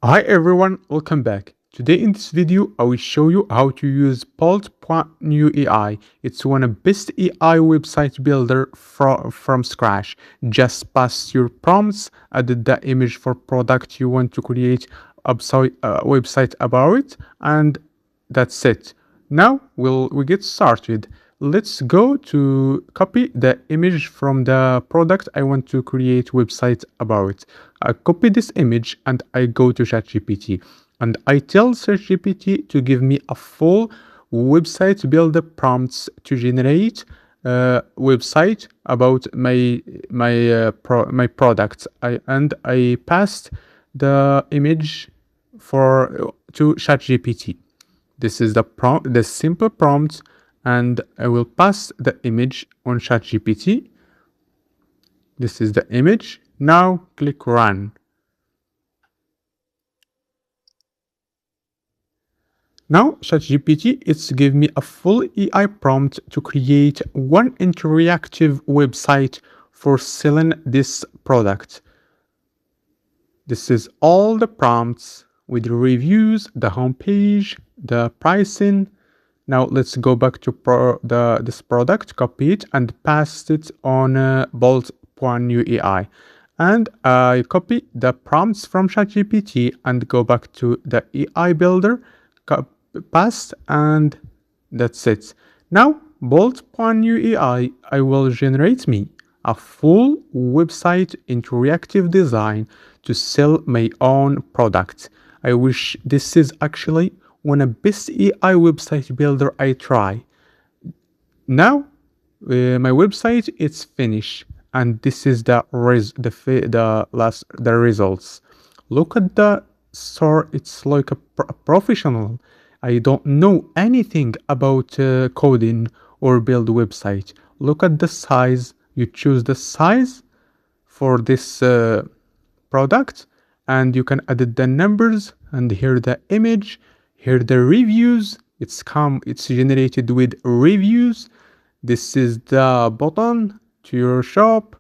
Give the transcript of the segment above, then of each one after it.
Hi everyone, welcome back. Today in this video, I will show you how to use Bolt.new AI. It's one of the best AI website builder from scratch. Just pass your prompts, add the image for product you want to create website about it, and that's it. Now we get started. Let's go to copy the image from the product I want to create website about. I copy this image and I go to ChatGPT and I tell ChatGPT to give me a full website builder prompts to generate a website about my products. I passed the image to ChatGPT. This is the simple prompt, and I will pass the image on ChatGPT. This is the image. Now click run. Now ChatGPT it's give me a full AI prompt to create one interactive website for selling this product. This is all the prompts with reviews, the homepage, the pricing. Now let's go back to this product, copy it and paste it on Bolt.new AI. And I copy the prompts from ChatGPT and go back to the AI builder, paste, and that's it. Now Bolt.new AI will generate me a full website interactive design to sell my own product. I wish this is actually one of the best AI website builder I try. Now my website is finished, and this is the results. Look at the store; it's like a professional. I don't know anything about coding or build website. Look at the size. You choose the size for this product, and you can edit the numbers, and here the image, here the reviews. It's generated with reviews. This is the button to your shop.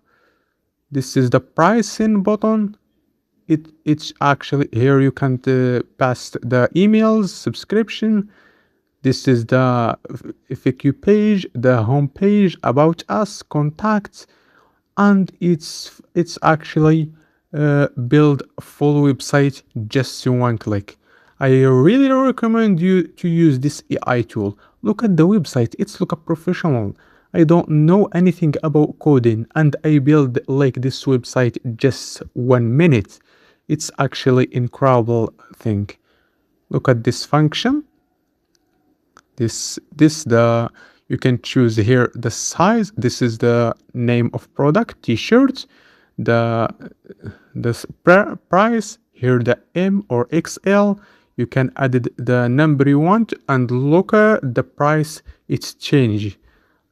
This is the pricing button. It's actually here you can pass the emails, subscription. This is the FAQ page, the home page, about us, contacts, and it's actually build a full website just in one click. I really recommend you to use this AI tool. Look at the website; it's like a professional. I don't know anything about coding, and I build like this website just 1 minute. It's actually incredible thing. Look at this function. You can choose here the size. This is the name of product, t-shirt, the price, here the M or XL. You can add the number you want, and look at the price. It's changed.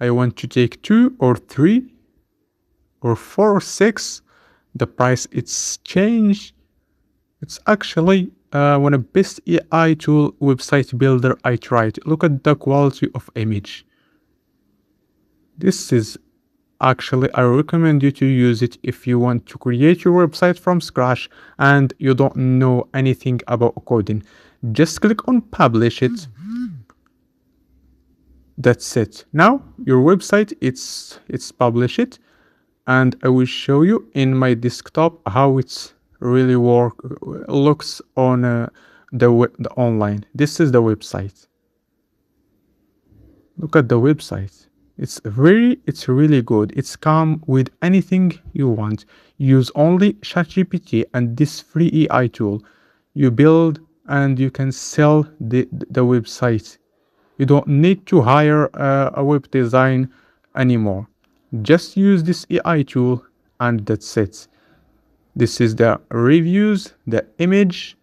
I want to take 2 or 3 or 4 or 6. The price it's changed. It's actually one of the best AI tool website builder I tried. Look at the quality of image. This is actually, I recommend you to use it if you want to create your website from scratch and you don't know anything about coding. Just click on publish it. That's it. Now your website it's published, and I will show you in my desktop how it's really looks on the online. This is the website. Look at the website. It's really good. It's come with anything you want. Use only ChatGPT and this free AI tool. You build and you can sell the website. You don't need to hire a web design anymore. Just use this AI tool and that's it. This is the reviews, the image.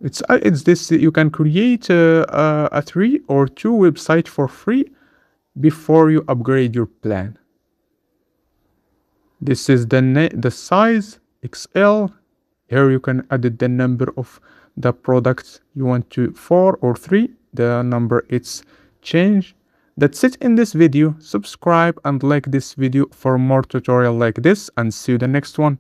It's this. You can create a 3 or 2 website for free before you upgrade your plan. This is the size XL. Here you can add the number of the products you want to 4 or 3. The number it's changed. That's it in this video. Subscribe and like this video for more tutorial like this, and see you the next one.